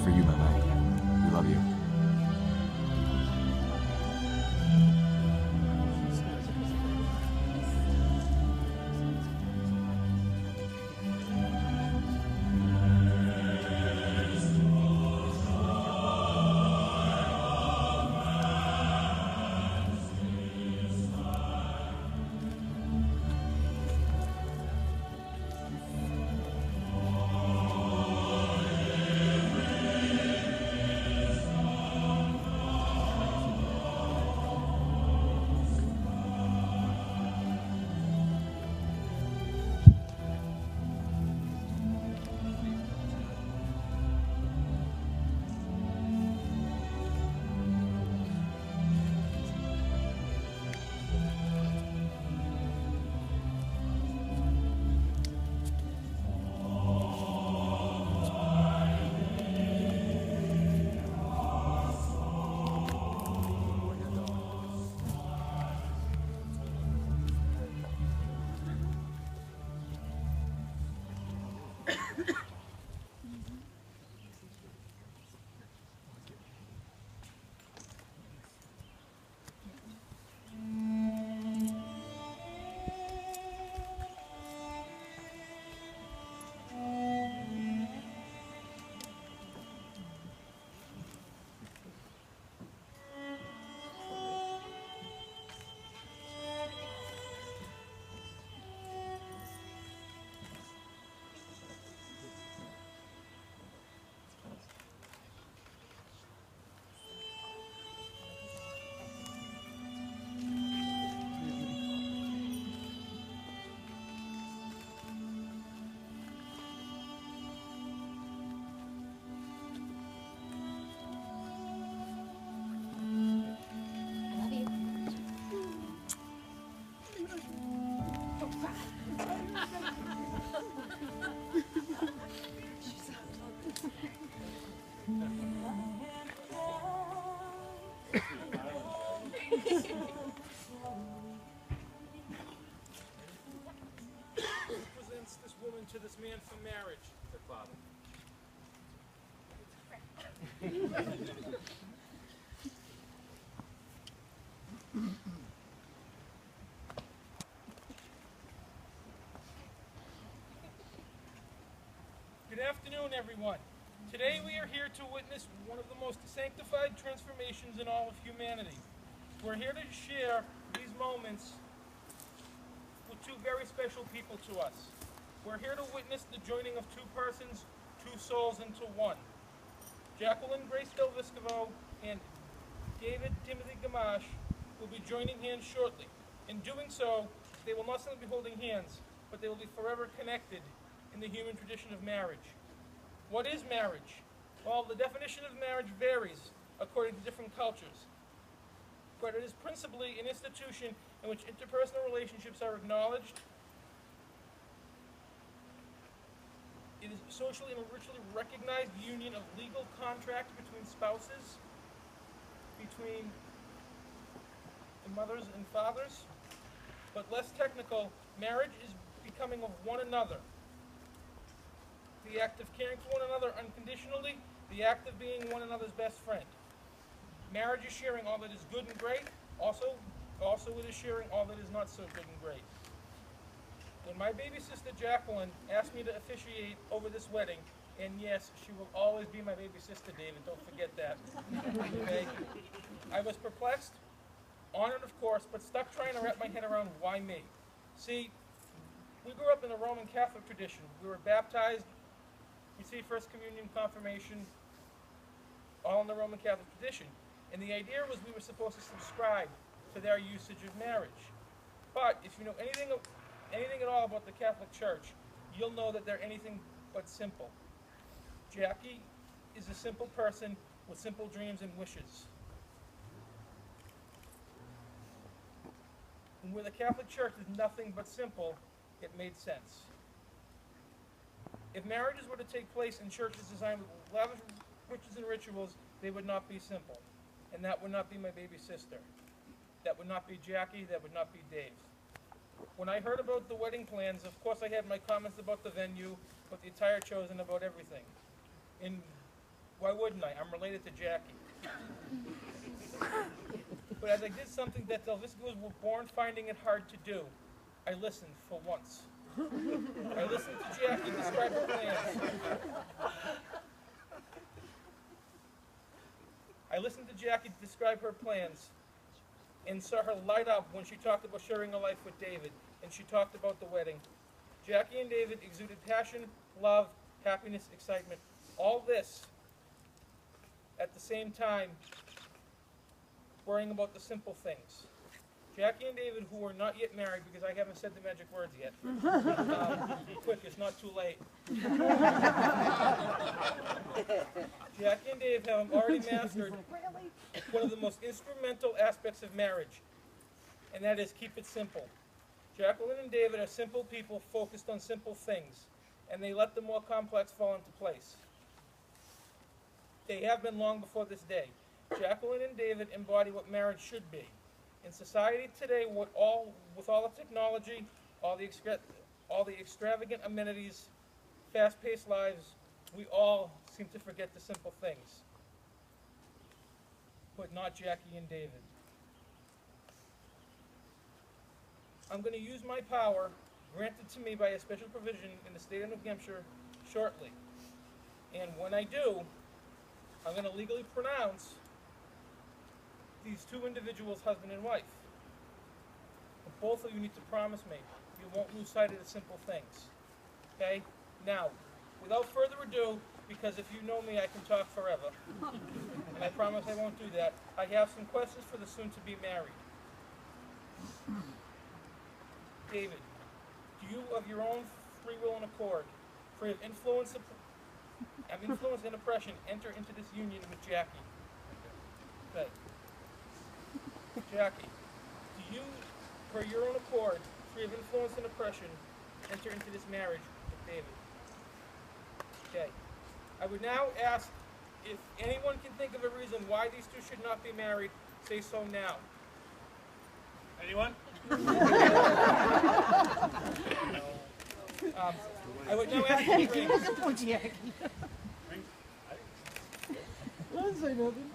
for you, Meme. We love you. To this man for marriage, said Father. Good afternoon, everyone. Today we are here to witness one of the most sanctified transformations in all of humanity. We're here to share these moments with two very special people to us. We're here to witness the joining of two persons, two souls into one. Jacqueline Grace Del Vescovo and David Timothy Gamache will be joining hands shortly. In doing so, they will not only be holding hands, but they will be forever connected in the human tradition of marriage. What is marriage? Well, the definition of marriage varies according to different cultures, but it is principally an institution in which interpersonal relationships are acknowledged. It is a socially and ritually recognized union of legal contract between spouses, between the mothers and fathers. But less technical, marriage is becoming of one another. The act of caring for one another unconditionally, the act of being one another's best friend. Marriage is sharing all that is good and great, also it is sharing all that is not so good and great. When my baby sister Jacqueline asked me to officiate over this wedding, and yes, she will always be my baby sister, David, don't forget that. Okay? I was perplexed, honored of course, but stuck trying to wrap my head around why me. See, we grew up in the Roman Catholic tradition. We were baptized, received First Communion, Confirmation, all in the Roman Catholic tradition. And the idea was we were supposed to subscribe to their usage of marriage. But if you know anything at all about the Catholic Church, you'll know that they're anything but simple. Jackie is a simple person with simple dreams and wishes. And where the Catholic Church is nothing but simple, it made sense. If marriages were to take place in churches designed with lavish riches and rituals, they would not be simple. And that would not be my baby sister. That would not be Jackie, that would not be Dave. When I heard about the wedding plans, of course I had my comments about the venue, about the attire chosen, about everything. And Why wouldn't I? I'm related to Jackie. But as I did something that the Viscos were born finding it hard to do, I listened for once. I listened to Jackie describe her plans. I listened to Jackie describe her plans and saw her light up when she talked about sharing a life with David, and she talked about the wedding. Jackie and David exuded passion, love, happiness, excitement, all this at the same time, worrying about the simple things. Jackie and David, who are not yet married, because I haven't said the magic words yet. Quick, it's not too late. Jackie and Dave have already mastered one of the most instrumental aspects of marriage, and that is keep it simple. Jacqueline and David are simple people focused on simple things, and they let the more complex fall into place. They have been long before this day. Jacqueline and David embody what marriage should be. In society today, with all the technology, all the extravagant amenities, fast-paced lives, we all seem to forget the simple things. But not Jackie and David. I'm going to use my power, granted to me by a special provision in the state of New Hampshire, shortly. And when I do, I'm going to legally pronounce these two individuals husband and wife. But both of you need to promise me you won't lose sight of the simple things. Okay? Now, without further ado, because if you know me, I can talk forever, and I promise I won't do that, I have some questions for the soon-to-be married. David, do you, of your own free will and accord, free of influence and oppression, enter into this union with Jackie? Okay. Jackie, do you, for your own accord, free of influence and oppression, enter into this marriage with David? Okay. I would now ask if anyone can think of a reason why these two should not be married, say so now. Anyone? I would now ask you to ring. Don't say nothing.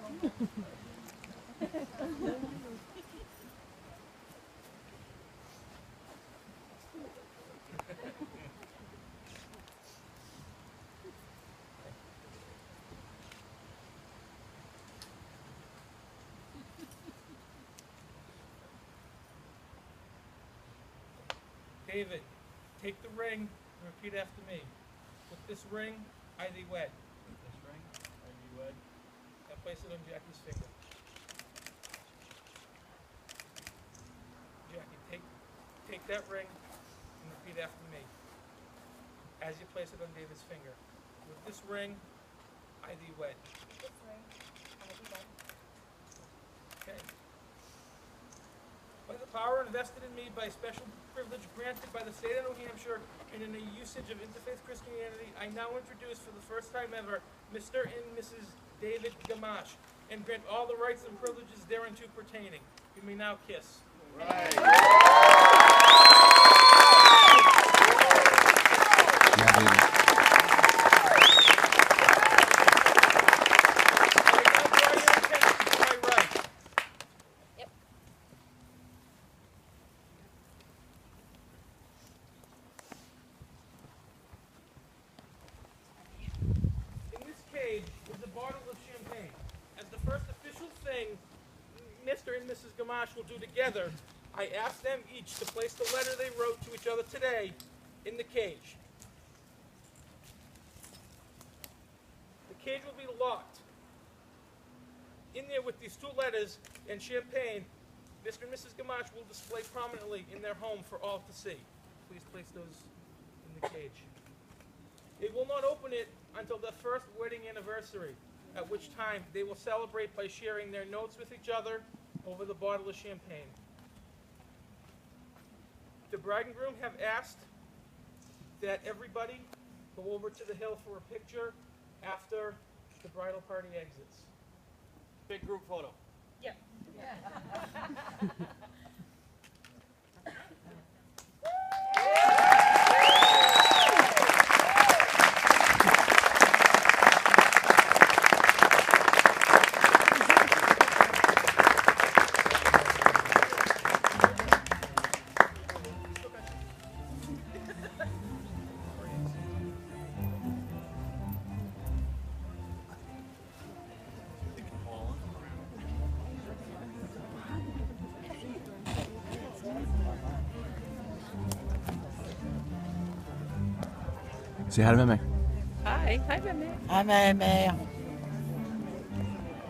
David, take the ring and repeat after me. With this ring, I thee wed. This ring, I be wed. Now place it on Jackie's finger. Jackie, take that ring and repeat after me. As you place it on David's finger. With this ring, I thee wed. This ring, I be wed. Okay. By the power invested in me by special privilege granted by the state of New Hampshire and in the usage of interfaith Christianity, I now introduce for the first time ever Mr. and Mrs. David Gamache and grant all the rights and privileges thereunto pertaining. You may now kiss. Right. Yeah, baby. Mr. and Mrs. Gamache will do together, I ask them each to place the letter they wrote to each other today in the cage. The cage will be locked. In there with these two letters and champagne, Mr. and Mrs. Gamache will display prominently in their home for all to see. Please place those in the cage. They will not open it until their first wedding anniversary, at which time they will celebrate by sharing their notes with each other over the bottle of champagne. The bride and groom have asked that everybody go over to the hill for a picture after the bridal party exits. Big group photo. Yep. Say hi to Meme. Hi. Hi, Meme. Hi, Mary.